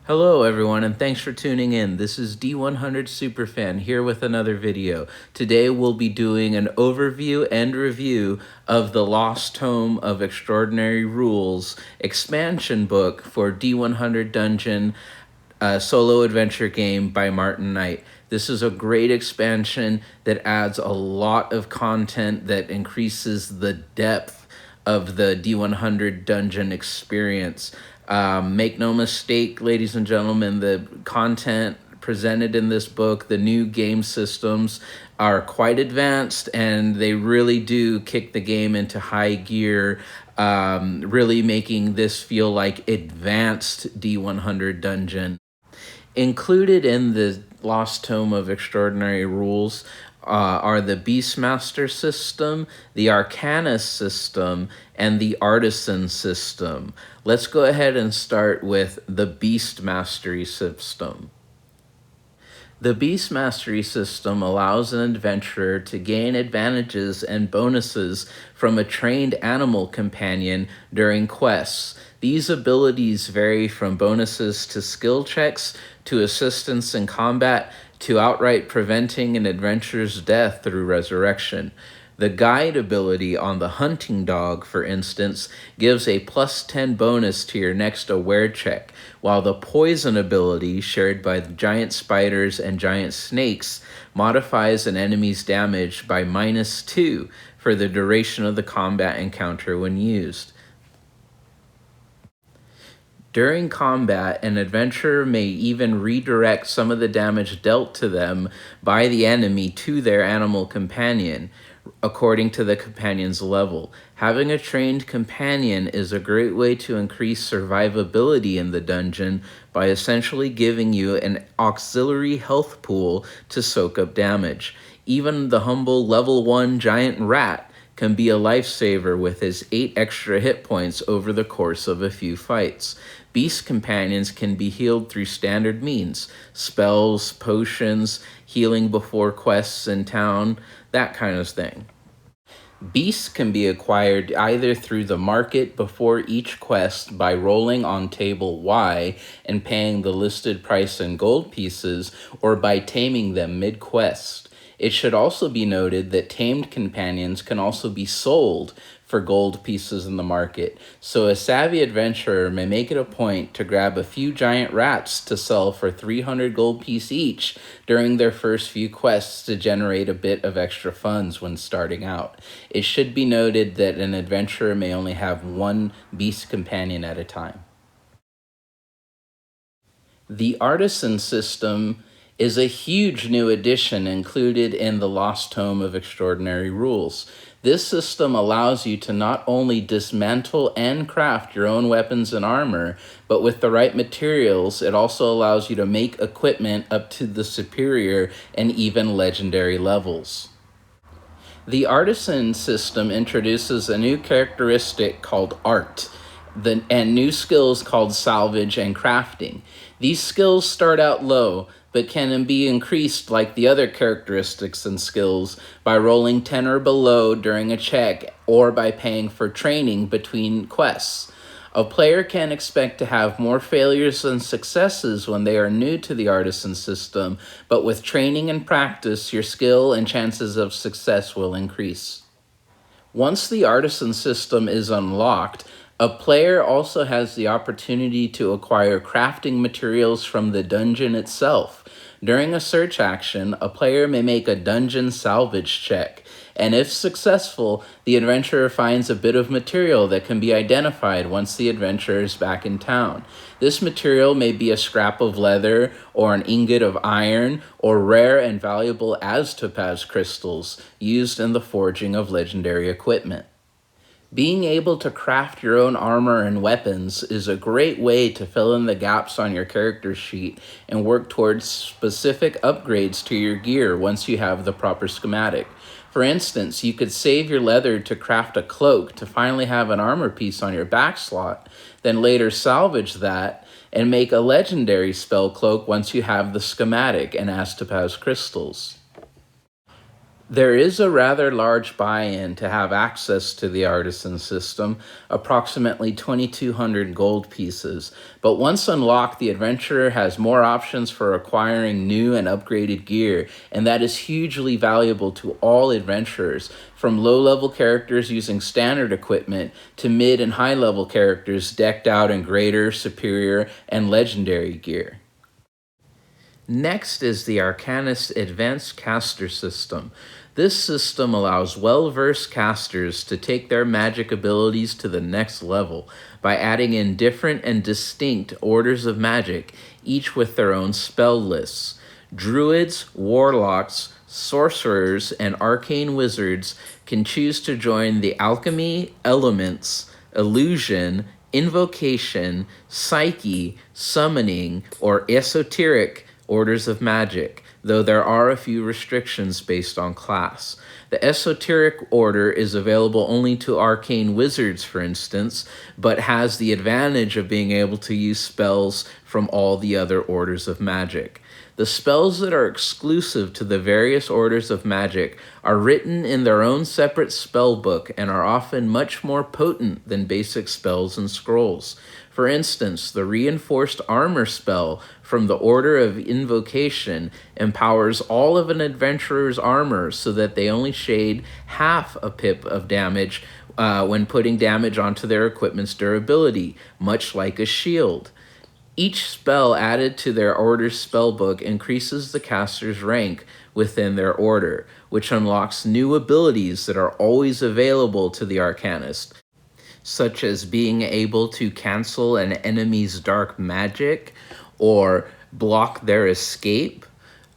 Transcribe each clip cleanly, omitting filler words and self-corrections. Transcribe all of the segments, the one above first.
Hello everyone and thanks for tuning in. This is D100 Superfan here with another video. Today we'll be doing an overview and review of the Lost Tome of Extraordinary Rules expansion book for D100 Dungeon solo adventure game by Martin Knight. This is a great expansion that adds a lot of content that increases the depth of the D100 dungeon experience. Make no mistake, ladies and gentlemen, the content presented in this book, the new game systems are quite advanced and they really do kick the game into high gear, really making this feel like advanced D100 dungeon. Included in the Lost Tome of Extraordinary Rules are the Beastmaster system, the Arkanis system, and the Artisan system. Let's go ahead and start with the Beast Mastery system. The Beast Mastery system allows an adventurer to gain advantages and bonuses from a trained animal companion during quests. These abilities vary from bonuses to skill checks, to assistance in combat, to outright preventing an adventurer's death through resurrection. The guide ability on the hunting dog, for instance, gives a +10 bonus to your next aware check, while the poison ability, shared by the giant spiders and giant snakes, modifies an enemy's damage by -2 for the duration of the combat encounter when used. During combat, an adventurer may even redirect some of the damage dealt to them by the enemy to their animal companion, according to the companion's level. Having a trained companion is a great way to increase survivability in the dungeon by essentially giving you an auxiliary health pool to soak up damage. Even the humble level 1 giant rat can be a lifesaver with his 8 extra hit points over the course of a few fights. Beast companions can be healed through standard means: spells, potions, healing before quests in town, that kind of thing. Beasts can be acquired either through the market before each quest by rolling on table Y and paying the listed price in gold pieces, or by taming them mid-quest. It should also be noted that tamed companions can also be sold for gold pieces in the market, so a savvy adventurer may make it a point to grab a few giant rats to sell for 300 gold piece each during their first few quests to generate a bit of extra funds when starting out. It should be noted that an adventurer may only have one beast companion at a time. The Artisan system is a huge new addition included in the Lost Tome of Extraordinary Rules. This system allows you to not only dismantle and craft your own weapons and armor, but with the right materials, it also allows you to make equipment up to the superior and even legendary levels. The Artisan system introduces a new characteristic called Art, and new skills called Salvage and Crafting. These skills start out low, but can be increased like the other characteristics and skills by rolling 10 or below during a check, or by paying for training between quests. A player can expect to have more failures than successes when they are new to the Artisan system, but with training and practice, your skill and chances of success will increase. Once the Artisan system is unlocked, a player also has the opportunity to acquire crafting materials from the dungeon itself. During a search action, a player may make a dungeon salvage check, and if successful, the adventurer finds a bit of material that can be identified once the adventurer is back in town. This material may be a scrap of leather, or an ingot of iron, or rare and valuable topaz crystals used in the forging of legendary equipment. Being able to craft your own armor and weapons is a great way to fill in the gaps on your character sheet and work towards specific upgrades to your gear once you have the proper schematic. For instance, you could save your leather to craft a cloak to finally have an armor piece on your back slot, then later salvage that and make a legendary spell cloak once you have the schematic and topaz crystals. There is a rather large buy-in to have access to the Artisan System, approximately 2,200 gold pieces, but once unlocked, the adventurer has more options for acquiring new and upgraded gear, and that is hugely valuable to all adventurers, from low-level characters using standard equipment to mid- and high-level characters decked out in greater, superior, and legendary gear. Next is the Arkanis Advanced Caster System. This system allows well-versed casters to take their magic abilities to the next level by adding in different and distinct orders of magic, each with their own spell lists. Druids, warlocks, sorcerers, and arcane wizards can choose to join the alchemy, elements, illusion, invocation, psyche, summoning, or esoteric orders of magic, though there are a few restrictions based on class. The esoteric order is available only to arcane wizards, for instance, but has the advantage of being able to use spells from all the other orders of magic. The spells that are exclusive to the various orders of magic are written in their own separate spell book and are often much more potent than basic spells and scrolls. For instance, the reinforced armor spell from the Order of Invocation empowers all of an adventurer's armor so that they only shade half a pip of damage when putting damage onto their equipment's durability, much like a shield. Each spell added to their order's spellbook increases the caster's rank within their order, which unlocks new abilities that are always available to the Arcanist, such as being able to cancel an enemy's dark magic, or block their escape,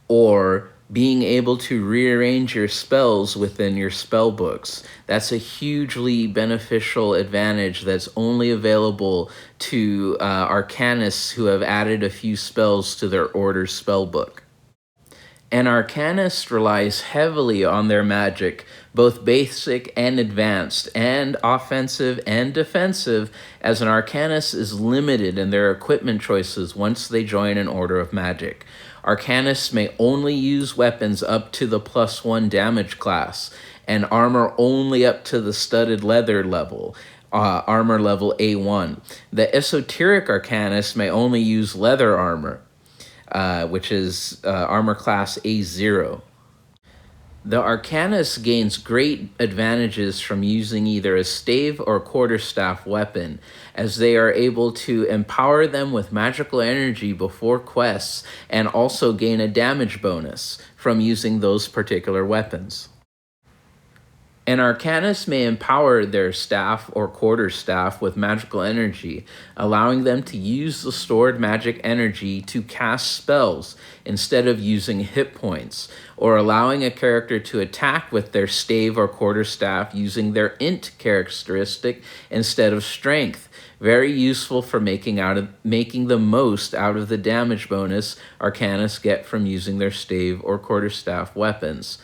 or being able to rearrange your spells within your spell books. That's a hugely beneficial advantage that's only available to Arcanists who have added a few spells to their order spell book. An Arcanist relies heavily on their magic, both basic and advanced, and offensive and defensive, as an Arcanist is limited in their equipment choices once they join an order of magic. Arcanists may only use weapons up to the +1 damage class, and armor only up to the studded leather level, armor level A1. The esoteric Arcanist may only use leather armor, which is armor class A0. The Arcanist gains great advantages from using either a stave or quarterstaff weapon, as they are able to empower them with magical energy before quests and also gain a damage bonus from using those particular weapons. An Arcanist may empower their staff or quarterstaff with magical energy, allowing them to use the stored magic energy to cast spells instead of using hit points, or allowing a character to attack with their stave or quarterstaff using their int characteristic instead of strength. Very useful for making the most out of the damage bonus Arcanists get from using their stave or quarterstaff weapons.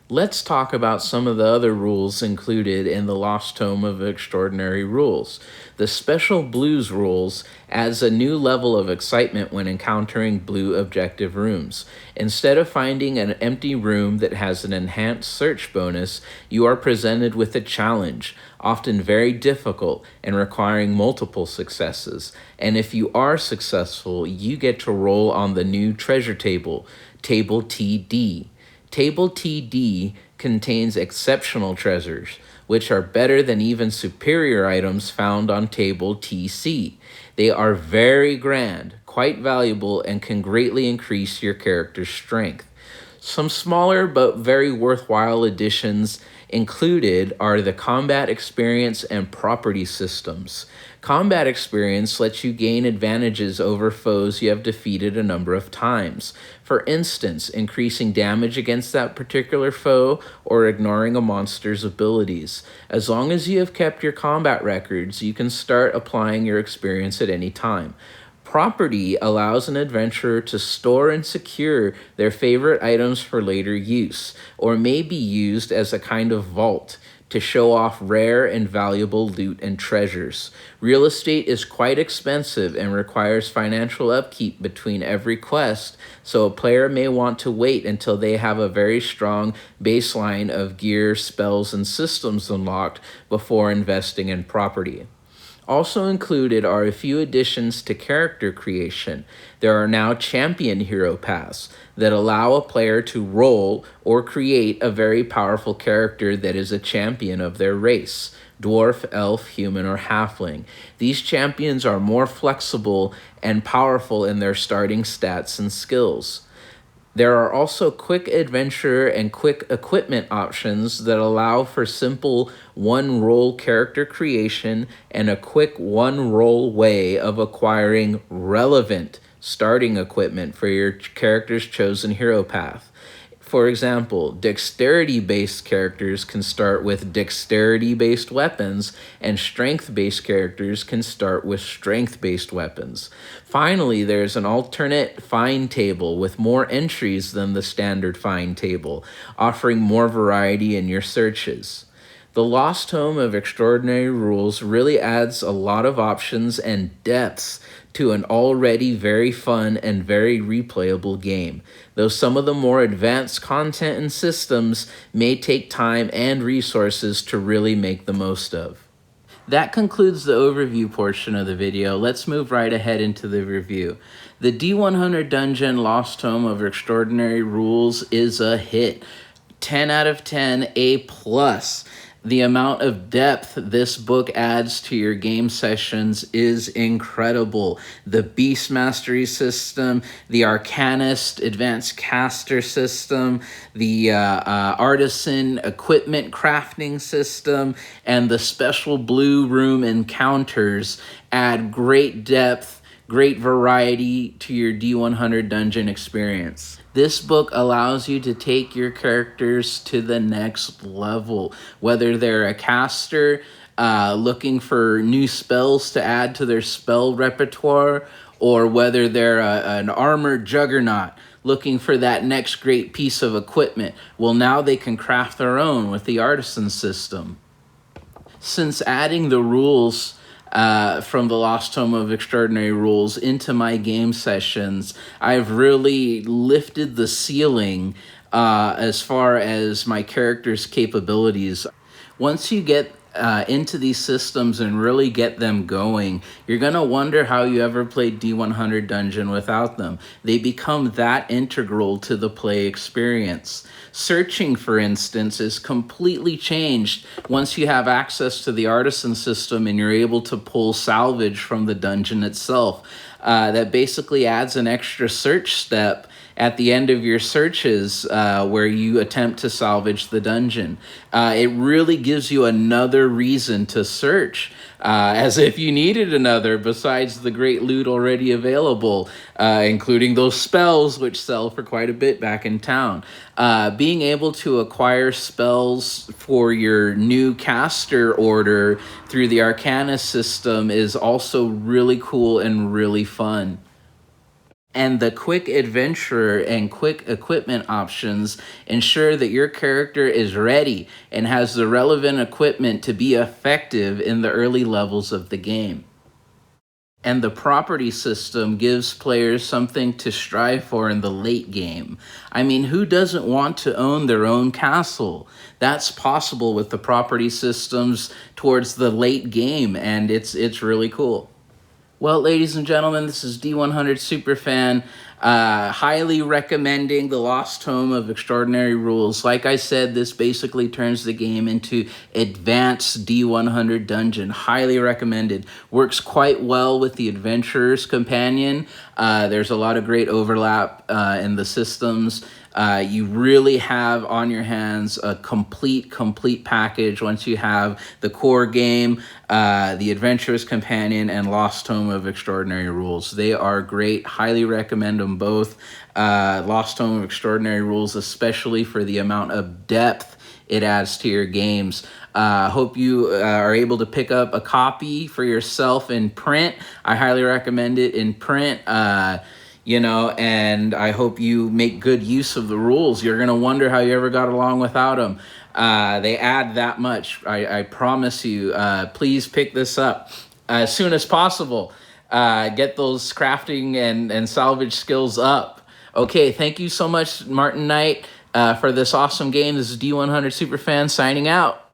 Let's talk about some of the other rules included in the Lost Tome of Extraordinary Rules. The Special Blues rules adds a new level of excitement when encountering blue objective rooms. Instead of finding an empty room that has an enhanced search bonus, you are presented with a challenge, often very difficult and requiring multiple successes. And if you are successful, you get to roll on the new treasure table, Table TD. Table TD contains exceptional treasures, which are better than even superior items found on Table TC. They are very grand, quite valuable, and can greatly increase your character's strength. Some smaller but very worthwhile additions included are the combat experience and property systems. Combat experience lets you gain advantages over foes you have defeated a number of times. For instance, increasing damage against that particular foe or ignoring a monster's abilities. As long as you have kept your combat records, you can start applying your experience at any time. Property allows an adventurer to store and secure their favorite items for later use, or may be used as a kind of vault to show off rare and valuable loot and treasures. Real estate is quite expensive and requires financial upkeep between every quest, so a player may want to wait until they have a very strong baseline of gear, spells, and systems unlocked before investing in property. Also included are a few additions to character creation. There are now champion hero paths that allow a player to roll or create a very powerful character that is a champion of their race: dwarf, elf, human, or halfling. These champions are more flexible and powerful in their starting stats and skills. There are also quick adventure and quick equipment options that allow for simple one-roll character creation and a quick one-roll way of acquiring relevant starting equipment for your character's chosen hero path. For example, dexterity-based characters can start with dexterity-based weapons, and strength-based characters can start with strength-based weapons. Finally, there's an alternate find table with more entries than the standard find table, offering more variety in your searches. The Lost Tome of Extraordinary Rules really adds a lot of options and depths to an already very fun and very replayable game, though some of the more advanced content and systems may take time and resources to really make the most of. That concludes the overview portion of the video. Let's move right ahead into the review. The D100 Dungeon Lost Tome of Extraordinary Rules is a hit. 10 out of 10, A+. The amount of depth this book adds to your game sessions is incredible. The Beast Mastery system, the Arkanis Advanced Caster system, the Artisan Equipment Crafting system, and the Special Blue Room Encounters add great depth, great variety to your D100 dungeon experience. This book allows you to take your characters to the next level, whether they're a caster looking for new spells to add to their spell repertoire, or whether they're an armored juggernaut looking for that next great piece of equipment. Well, now they can craft their own with the Artisan System. Since adding the rules from the Lost Tome of Extraordinary Rules into my game sessions, I've really lifted the ceiling as far as my character's capabilities. Once you get into these systems and really get them going, you're going to wonder how you ever played D100 Dungeon without them. They become that integral to the play experience. Searching, for instance, is completely changed once you have access to the Artisan System and you're able to pull salvage from the dungeon itself. That basically adds an extra search step at the end of your searches where you attempt to salvage the dungeon. It really gives you another reason to search, as if you needed another besides the great loot already available, including those spells which sell for quite a bit back in town. Being able to acquire spells for your new caster order through the Arkanis system is also really cool and really fun. And the quick adventure and quick equipment options ensure that your character is ready and has the relevant equipment to be effective in the early levels of the game. And the property system gives players something to strive for in the late game. I mean, who doesn't want to own their own castle? That's possible with the property systems towards the late game, and it's really cool. Well, ladies and gentlemen, this is D100 Superfan, highly recommending the Lost Tome of Extraordinary Rules. Like I said, this basically turns the game into advanced D100 Dungeon. Highly recommended. Works quite well with the Adventurer's Companion. There's a lot of great overlap in the systems. You really have on your hands a complete package once you have the core game, the Adventurer's Companion, and Lost Tome of Extraordinary Rules. They are great. Highly recommend them both. Lost Tome of Extraordinary Rules, especially for the amount of depth it adds to your games. Hope you are able to pick up a copy for yourself in print. I highly recommend it in print. You know, and I hope you make good use of the rules. You're going to wonder how you ever got along without them. They add that much. I promise you. Please pick this up as soon as possible. Get those crafting and salvage skills up. Okay, thank you so much, Martin Knight, for this awesome game. This is D100 Superfan signing out.